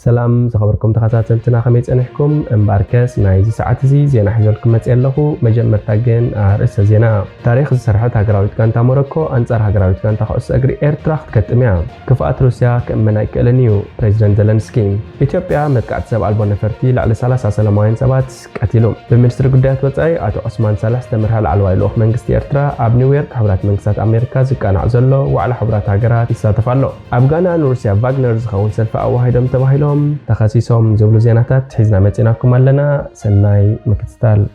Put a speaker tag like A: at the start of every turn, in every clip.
A: سلام زخبركم تخاتلتنا خميس أنحكم مباركس نايزي ساعات زي زينا حجلكم متسألخو مجمّر تاجين رئيس زينا تاريخ زسرحت هجراويت كانتا موروكو أنصار هجراويت كانتا خاص أجري إيرتراخت كتميع كفاءة روسيا كمنا كلنيو بريزيدنت زيلنسكي إثيوبيا متقعد سبع ألبون نفرتي لعلى ثلاثة سلامين سبات قتلوا بمنستر قدات وتأي أتو عثمان صالح استمرها على الوحي منجست إيرترا أب نيويورك حبرات منجستات أمريكا زكان عزلو وعلى حبرات هجرات يستفعلوا أبغانا روسيا فاغنرز خون سلفا أو واحدهم تباهلهم تخصيصهم زبلو زيناتات حزنا متيناكم لنا سناي مكتستال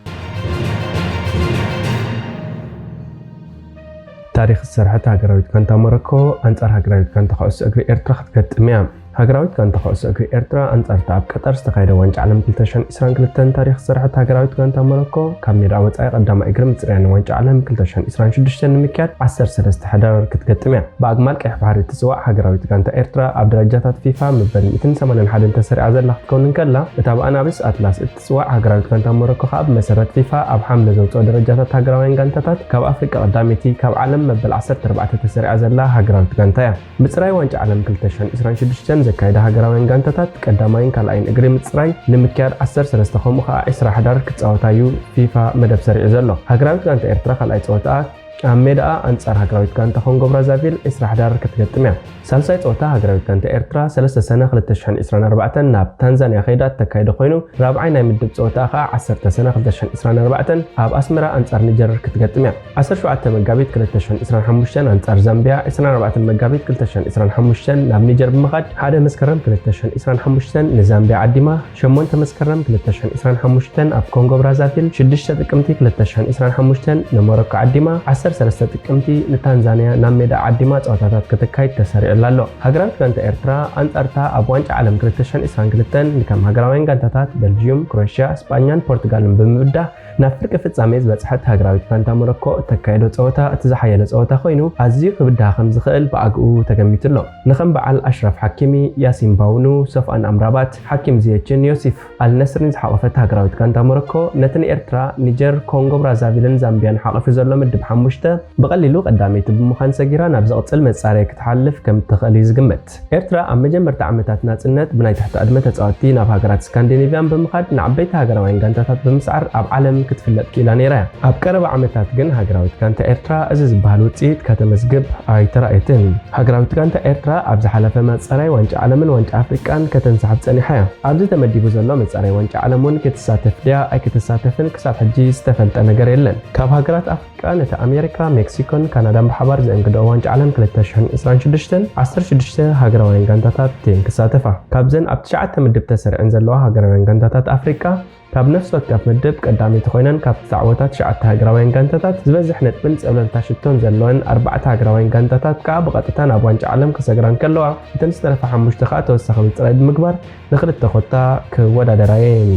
A: تاريخ السرحة هجراويت كانتا موروكو أنصار هجراويت كانتا خاص أجري إيرترا كتميع هجراويت كانتا خاص أجري إيرترا أنصار تاب قطر استخايد وانج عالم كلتشان إسران كلتن تاريخ السرحة هجراويت كانتا موروكو كاميرا وتأي قدام إجرم تسرين وانج عالم كلتشان إسران شدشتن مكيات 10 سلست حدار كتميع باقمال كيح بحر التسواء هجراويت كانتا إيرترا أبدرجاتات فيفا مبني 280 حد تسرع زل لحتكون نكلا بتابعنا بس أتلاس التسواء هجراويت كانتا موروكو خاب مسارات فيفا أب حملة زوجة درجات هجراوين كانتات كاب أفريقيا قدامتي كاب عالم مبل 10 4 تسرع زل هجراويت كانتا مصراي وانج عالم كلتشان إسران شدشتن زكايدا هجراوين كانتات قدامين كالعين إجري مصراي نمكيار 10 سلست خم خا 10 حدار كتصاوتايو فيفا مدب سريع زلو هجراويت كانتا إيرترا خلعي صوتات أميدا أنصار هجراويت كانتا كونغو برازافيل إسرا حدار كتقدميع سالسايت صوتا هجراويت كانتا إيرترا 3 سنة خلتشحن إسران 4 ناب تنزانيا خيدات تكايدو خوينو رابعين مدب صوتا خا 10 سنة خلتشحن إسران 4 أب أسمرا أنصار نيجر كتقدميع 17 مغابيت خلتشحن إسران 5 أنصار زامبيا إسران 4 مغابيت خلتشحن إسران 5 ناب نيجر بمخاد حدا مسكرم خلتشحن إسران 5 نزامبيا عديما 8 مسكرم خلتشحن إسران 5 أب كونغو برازافيل 6 تقمتي خلتشحن إسران 5 نموروكو عديما 10 سلسة تقمتي نتانزانيا ناميدا عديما صوتاتات كتكايد تسرع لالو هجراويت كانتا إيرترا أنصارتا أب وانج عالم كلتشان إسران كلتن نكام هجراوين كانتاتات بلجيوم كرواتيا اسبانيان بورتغالن بمبدا نافرق فጻሜ ዝበጽሐት هجراويت كانتا موروكو تكايدو صوتا اتزحيل صوتا خوينو ازيو كبدا خم زخل باقو تገሚትሎ نخم بعل اشرف حكيمي ياسين باونو صفان امرابات حكيم زيچن يوسف النصرن زحقفت هجراويت كانتا موروكو نتن إيرترا نيجر كونغو برازافيلن زامبيان حقف زلو مدب 5 بقليلو قداميت بمخان سغيرا ناب زقصل مصاري كتحلف كم تخلي زغمت إيرترا ام مجمرت عمتات ناصنت بناي تحت ادمه تصاوتي ناب هجرات سكاندينيفيان بمخاد نعبيت هجراوين كانتات بمسعر اب عالم كتفلط كيلا نيرا اب قرب عمتات جن هجراويت كانتا إيرترا ازز بحالو صيت كتمزغب ايترايتن هجراويت كانتا إيرترا اب زحلفه مصراي وانج عالمن وانج افريقان كتنسحب صنيحه ابز تمديبو زلو مصراي وانج عالمون كتساتف ديا اي كتساتفن كسات حجي استفلط ነገር የለን ካብ ሃገራት አፍሪካ ነታ አሜሪካ ሜክሲኮን ካናዳን በሓባር ዘንግዶ ዋንጫ ዓለም 2026 16 ሃገራውያን ጋንታታት ተንከሳተፋ ካብዘን ኣብ 9 ምድብ ተሰሪዐን ዘለዋ ሃገራውያን ጋንታታት አፍሪካ ካብ ነፍስ ወከፍ ምድብ ቀዳሚት ኮይነን ካብ ተዓወታት 9 ሃገራውያን ጋንታታት ዝበዝሕ ነጥብን ጸብለልታ ሽቶን ዘለወን 4 ሃገራውያን ጋንታታት ካብ በቀጥታ ናብ ዋንጫ ዓለም ክሰግራን ከለዋ እተን ዝተረፈ 5 ካ ተወሳኺ ምጽራይ ብምግባር ንኽልተ ኾታ ክወዳደራየን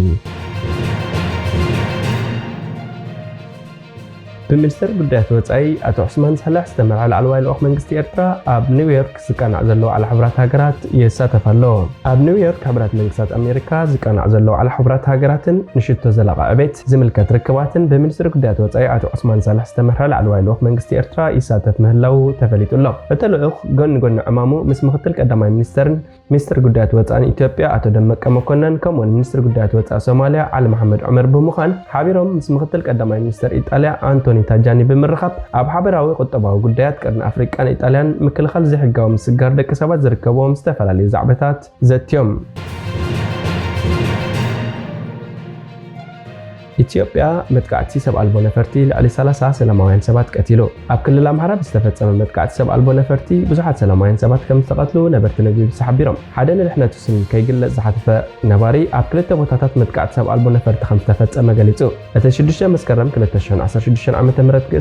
A: بمنستر قدات وصاي اتو عثمان صالح استمر على الوالي الاخ منجست إيرترا اب نيويورك سكانع زلو على حبرات هاجرات يساتفالو اب نيويورك حبرات منجستات امريكا سكانع زلو على حبرات هاجراتن نشتو زلقا ابيت زملكت ركباتن بمنستر قدات وصاي اتو عثمان صالح استمر على الوالي الاخ منجست إيرترا يساتف مهلو تفليتلو اتلو اخ غن عمامو مس مختل قداماي مستر قدات وصان اثيوبيا اتو دمق مكونن كمون مستر قدات وصا صوماليا علي محمد عمر بمخان حبيرهم مس مختل قداماي مستر ايطاليا انتوني تاجاني بمرخب اب حبراوي قطباو غدايات قرن افريقان ايطاليان مكلخل زحغاو مسغار دك سبات زركبوم استفلالي زعبታት زتيوم ኢትዮጵያ መጥቃዕቲ ሰብ አልቦ ነፈርቲ ለዓሊ 30 ሰላማውያን ሰባት ቀቲሉ ኣብ ክልል አምሃራ ዝተፈጸመ መጥቃዕቲ ሰብ አልቦ ነፈርቲ ብዙሓት ሰላማውያን ሰባት ከም ዝተቀትሉ ነበርቲ ነብዩ ተሓቢሮም ሓደ ንድሕነቱ ስም ከይግለጽ ዝሓተፈ ነባሪ ኣብ ክልተ ቦታታት መጥቃዕቲ ሰብ አልቦ ነፈርቲ ከም ዝተፈጸመ ገሊጹ እቲ 6 መስከረም 2016 ዓ.ም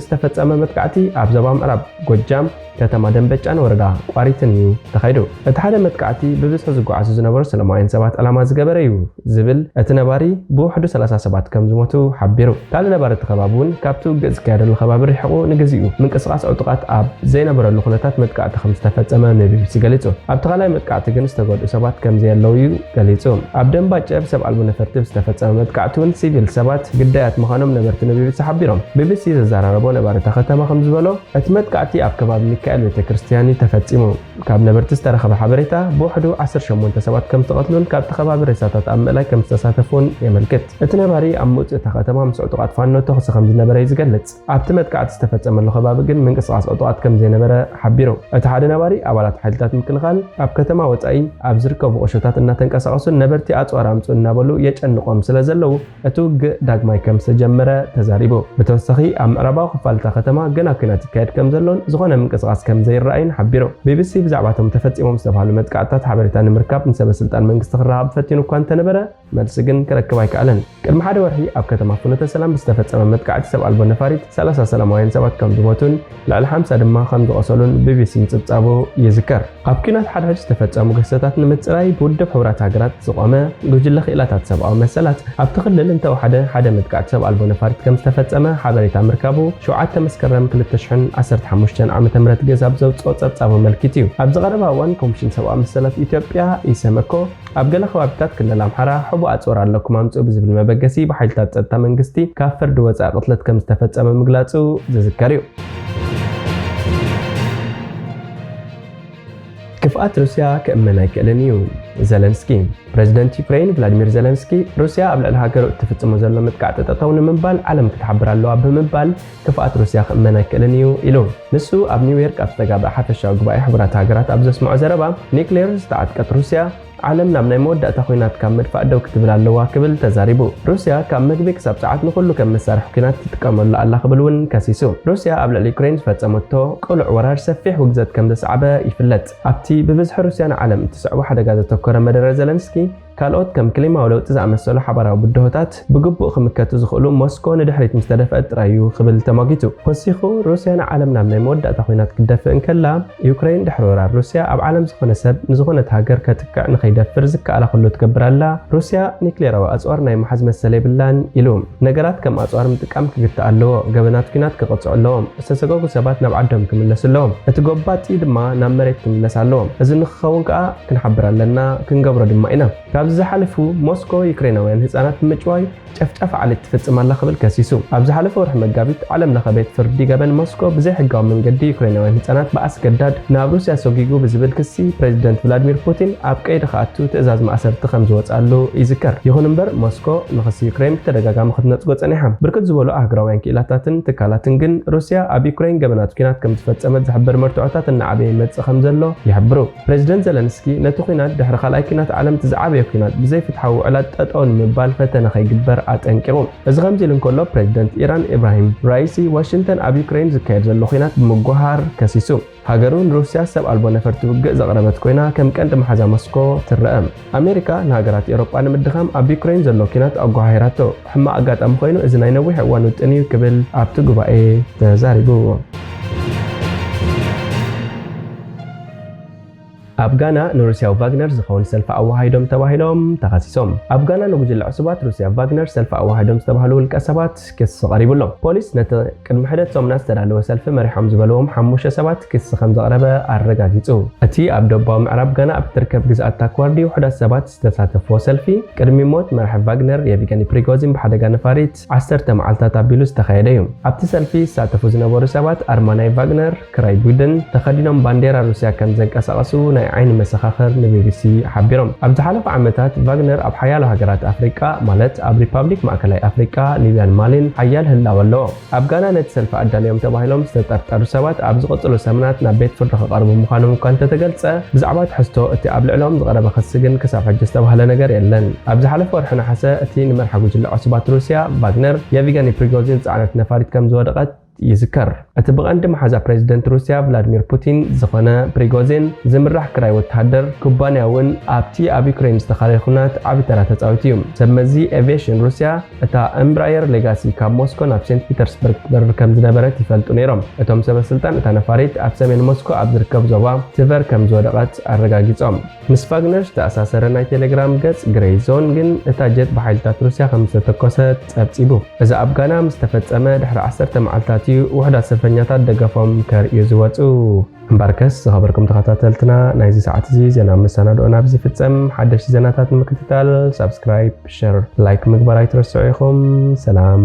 A: ዝተፈጸመ መጥቃዕቲ ኣብ ዞባ ምዕራብ ጎጃም ከተማ ደንበጫን ወረዳ ቋሪትን እዩ ተኻይዱ እቲ ሓደ መጥቃዕቲ ብብዝሒ ዝጓዓዙ ዝነበሩ ሰላማውያን ሰባት ዓላማ ዝገበረ እዩ ዝብል እቲ ነባሪ ብውሕዱ 37 ከም ዝሞቱ ከምዝሞቱ ሓቢሩ ካልእ ነባርቲ ከባቢውን ካብቲ ውግእ ዝካየደሉ ከባቢ ሪሕቑ ንግዚኡ ምንቅስቓስ ዕጡቓት ኣብ ዘይነበረሉ ኩነታት መጥቃዕቲ ከም ዝተፈጸመ ንቢቢሲ ገሊጹ ኣብቲ ካልኣይ መጥቃዕቲ ግን ዝተጎድኡ ሰባት ከም ዘየለው እዩ ገሊጹ ኣብ ደንባጨር ሰብ ኣልቦ ነፈርቲ ዝተፈጸመ መጥቃዕቲ እውን ሲቪል ሰባት ግዳያት ምዃኖም ነበርቲ ንቢቢሲ ሓቢሮም ቢቢሲ ዘዘራረቦ ነባርቲ ከተማ ከም ዝበሎ እቲ መጥቃዕቲ ኣብ ከባቢ ሚካኤል ቤተክርስትያን ተፈጺሙ ካብ ነበርቲ ዝተረኸበ ሓበሬታ ብውሕዱ 18 ሰባት ከም ዝተቐትሉን ካብቲ ከባቢ ሬሳታት ኣብ ምእላይ ከም ዝተሳተፉን የመልክት እቲ ነባሪ ኣብ ምውፅእ እታ ከተማ ምስ ዕጡቓት ፋኖ ተኽሲ ከም ዝነበረ ይዝገልጽ ኣብቲ መጥቃዕቲ ዝተፈጸመሉ ከባቢ ግን ምንቅስቓስ ዕጡቓት ከም ዘይነበረ ሓቢሩ እቲ ሓደ ነባሪ ኣባላት ሓይልታት ምክልኻል ኣብ ከተማ ወፃኢ ኣብ ዝርከቡ ቁሸታት እናተንቀሳቐሱን ነበርቲ ኣፅዋር ኣምፁ እናበሉ የጨንቖም ስለ ዘለው እቲ ውግእ ዳግማይ ከም ዝተጀመረ ተዛሪቡ ብተወሳኺ ኣብ ምዕራባዊ ክፋልታ ከተማ ገና ኩናት ይካየድ ከም ዘሎን ዝኾነ ምንቅስቓስ ከም ዘይረኣይን ሓቢሩ ቢቢሲ ብዛዕባ እቶም ተፈጺሞም ዝተባሃሉ መጥቃዕትታት ሓበሬታ ንምርካብ ንሰበስልጣን መንግስቲ ክራኸብ ፈቲኑ እኳ እንተነበረ መልሲ ግን ክረክብ ኣይከኣለን ቅድሚ ሓደ ወርሒ ኣብ ከተማ ፍኖተ ሰላም ዝተፈጸመ መጥቃዕቲ ሰብ ኣልቦ ነፋሪት 30 ሰላማውያን ሰባት ከም ዝሞቱን ልዕሊ 50 ድማ ከም ዝቆሰሉን ቢቢሲ ምጽብጻቡ ይዝከር ኣብ ኩናት ሓድሕድ ዝተፈጸሙ ገሰታት ንምጽራይ ብውድብ ሕብራት ሃገራት ዝቆመ ጉጅለ ክኢላታት ሰብኣዊ መሰላት ኣብቲ ክልል እንተወሓደ ሓደ መጥቃዕቲ ሰብ ኣልቦ ነፋሪት ከም ዝተፈጸመ ሓበሬታ ምርካቡ 7 መስከረም 2015 ዓ.ም ገዛብ ዘውፅኦ ጸብጻቡ መልኪት እዩ ኣብ ዝቐረባ እዋን ኮሚሽን ሰብኣዊ መሰላት ኢትዮጵያ ኢሰመኮ ኣብ ገለ ከባቢታት ክልል ኣምሓራ ሕቡእ ኣፅዋር ኣለኩም ኣምፅኡ ብዝብል መበገሲ ብሓይልታት ጸጥታ መንግስቲ ካብ ፍርዲ ወፃኢ ቅትለት ከም ዝተፈጸመ ምግላጹ ዝዝከር እዩ ክፍኣት ሩስያ ክእመን ኣይክእልን እዩ ዘለንስኪ ፕሬዚደንት ዩክሬን ቭላዲሚር ዘለንስኪ ሩስያ ኣብ ልዕሊ ሃገሩ እትፍጽሞ ዘሎ መጥቃዕቲ ጠጠው ንምባል ዓለም ክትሓብር ኣለዋ ብምባል ክፍኣት ሩስያ ክእመን ኣይክእልን እዩ ኢሉ ንሱ ኣብ ኒውዮርክ ኣብ ዝተጋብአ ሓፈሻዊ ጉባኤ ሕብራት ሃገራት ኣብ ዘስምዖ ዘረባ ኒክሌር ዝተዓጥቀት ሩስያ ዓለም ናብ ናይ መወዳእታ ኩናት ካብ መድፋእ ደው ክትብል ኣለዋ ክብል ተዛሪቡ ሩስያ ካብ መግቢ ክሳብ ሰዓት ንኩሉ ከም መሳርሒ ኩናት ትጥቀመሉ ኣላ ክብል እውን ከሲሱ ሩስያ ኣብ ልዕሊ ዩክሬን ዝፈጸመቶ ቅሉዕ ወራር ሰፊሕ ውግዘት ከም ዘስዓበ ይፍለጥ ኣብቲ ብብዝሒ ሩስያ ንዓለም እትስዕቦ ሓደጋ ዘተኮረ መደረ ዘለንስኪ ካልኦት ከም ክሊማዊ ለውጢ ዝኣመሰሉ ሓበራዊ ብድሆታት ብግቡእ ክምከቱ ዝኽእሉ ሞስኮ ንድሕሪት ምስ ተደፍአት ጥራይ እዩ ክብል ተማጊቱ ወሲኹ ሩስያ ንዓለም ናብ ናይ መወዳእታ ኩናት ክትደፍእ እንከላ ዩክሬን ድሕሪ ወራር ሩስያ ኣብ ዓለም ዝኾነ ሰብ ንዝኾነት ሃገር ከትክዕ ንኸይደፍር ዝከኣላ ኩሉ ትገብር ኣላ ሩስያ ኒክሌራዊ ኣፅዋር ናይ መሓዝ መሰለ የብላን ኢሉ ነገራት ከም ኣፅዋር ምጥቃም ክግታእ ኣለዎ ገበናት ኩናት ክቕፅዑ ኣለዎም ዝተሰገጉ ሰባት ናብ ዓዶም ክምለሱ ኣለዎም እቲ ጎባጢ ድማ ናብ መሬት ክምለስ ኣለዎም እዚ ንክኸውን ከዓ ክንሓብር ኣለና ክንገብሮ ድማ ኢና ኣብዚ ዝሓለፉ ሞስኮ ዩክሬናውያን ህፃናት ብምጭዋይ ጨፍጨፍ ዓሌት ትፍጽም ኣላ ክብል ከሲሱ ኣብ ዝሓለፈ ወርሒ መጋቢት ዓለም ለኸ ቤት ፍርዲ ገበን ሞስኮ ብዘይ ሕጋዊ መንገዲ ዩክሬናውያን ህፃናት ብኣስገዳድ ናብ ሩስያ ሰጊጉ ብዝብል ክሲ ፕሬዚደንት ቭላዲሚር ፑቲን ኣብ ቀይዲ ከኣቱ ትእዛዝ ማእሰርቲ ከም ዝወፃሉ ይዝከር ይኹን እምበር ሞስኮ ንኽሲ ዩክሬን ብተደጋጋሚ ክትነፅጎ ፀኒሓ ብርክት ዝበሉ ኣህጉራውያን ክኢላታትን ትካላትን ግን ሩስያ ኣብ ዩክሬን ገበናት ኩናት ከም ዝፈፀመት ዝሕብር መርትዖታት እናዓበየ ይመፅእ ከም ዘሎ ይሕብሩ ፕሬዚደንት ዘለንስኪ ነቲ ኩናት ድሕሪ ካልኣይ ኩናት ዓለም ትዝዓበየ ኩናት ብዘይ ፍትሓዊ ውዕላት ጠጠው ንምባል ፈተነ ከይግበር ኣጠንቂቑ እዚ ከምዚ ኢሉ እንከሎ ፕሬዚደንት ኢራን ኢብራሂም ራይሲ ዋሽንግተን ኣብ ዩክሬን ዝካየድ ዘሎ ኩናት ብምጉሃር ከሲሱ ሃገሩን ሩስያ ሰብ ኣልቦ ነፈርቲ ውግእ ዘቕረበት ኮይና ከም ቀንዲ መሓዛ ሞስኮ ትረአ ኣሜሪካ ንሃገራት ኤውሮጳ ንምድኻም ኣብ ዩክሬን ዘሎ ኩናት ኣጓሂራቶ ሕማቕ ኣጋጣሚ ኮይኑ እዚ ናይ ነዊሕ እዋን ውጥን እዩ ክብል ኣብቲ ጉባኤ ተዛሪቡ ኣብ ጋና ንሩስያዊ ቫግነር ዝኸውን ሰልፊ ኣዋሃይዶም ተባሂሎም ተኸሲሶም ኣብ ጋና ንጉጅለ ዕሱባት ሩስያ ቫግነር ሰልፊ ኣዋሃይዶም ዝተባሃሉ ውልቀ ሰባት ክስ ቀሪቡሎም ፖሊስ ነቲ ቅድሚ ሕደት ሰሙናት ዝተዳለወ ሰልፊ መሪሖም ዝበለዎም 5 ሰባት ክስ ከም ዘቕረበ ኣረጋጊጹ እቲ ኣብ ደቡባዊ ምዕራብ ጋና ኣብ ትርከብ ግዝኣት ታክዋርዲ ውሕዳት ሰባት ዝተሳተፍዎ ሰልፊ ቅድሚ ሞት መራሒ ቫግነር የቪገኒ ፕሪጎዚን ብሓደጋ ነፋሪት 10 መዓልታት ኣቢሉ ዝተኻየደ እዩ ኣብቲ ሰልፊ ዝሳተፉ ዝነበሩ ሰባት ኣርማ ናይ ቫግነር ክራይ ቡድን ተኸዲኖም ባንዴራ ሩስያ ከም ዘንቀሳቐሱ ናይ ዓይኒ መሰኻኽር ንቢቢሲ ሓቢሮም ኣብ ዝሓለፈ ዓመታት ቫግነር ኣብ ሓያሎ ሃገራት ኣፍሪቃ ማለት ኣብ ሪፓብሊክ ማእከላይ ኣፍሪቃ ሊብያን ማሊን ሓያል ህላወ ኣለዎ ኣብ ጋና ነቲ ሰልፊ ኣዳልዮም ተባሂሎም ዝተጠርጠሩ ሰባት ኣብ ዝቕፅሉ ሰሙናት ናብ ቤት ፍርዲ ክቐርቡ ምዃኖም እኳ እንተተገልጸ ብዛዕባ ትሕዝቶ እቲ ኣብ ልዕሎም ዝቐረበ ክሲ ግን ክሳብ ሕጂ ዝተባህለ ነገር የለን ኣብ ዝሓለፈ ወርሒ ነሓሰ እቲ ንመርሒ ጉጅለ ዕሱባት ሩስያ ቫግነር የቪገኒ ፕሪጎዚን ፃዕነት ነፋሪት ከም ዝወደቐት يذكر اتبقى محازا بريزيدنت روسيا فلاديمير بوتين زخنا بريغوزين زمرح كراي وتحدر كوبانياون ابتي اب يوكرين استخالي خنات ابي تراتا تصاوتيوم سمزي افيشن روسيا اتا امبراير ليغاسي كاب موسكو ناب سنت بيترسبرغ بر كم زنبرت يفلطو نيرم اتوم سبسلطان اتا نفاريت اب سمين موسكو اب زركب زوبا سيفر كم زودقات ارغاغيصوم مس فاغنرز تاساسر ناي تيليجرام ገጽ ግሬይዞን ግን እታ ጀት በኃይልታት ሩስያ ከም ዝተተኮሰት ጸብጺቡ እዚ ኣብጋና ምስተፈጸመ ድሕሪ 10 መዓልታት እዩ ውሕዳት ሰልፈኛታት ደገፎም ከርእዩ ዝወጹ እምበርከስ ዝኸበርኩም ተኸታተልትና ናይዚ ሰዓት እዚ ዜና መሰናዶና ኣብዚ ፍጸም ሓደሽቲ ዜናታት ንምክትታል ሰብስክራይብ ሼር ላይክ ምግባር ኣይትረስዑ ኢኹም ሰላም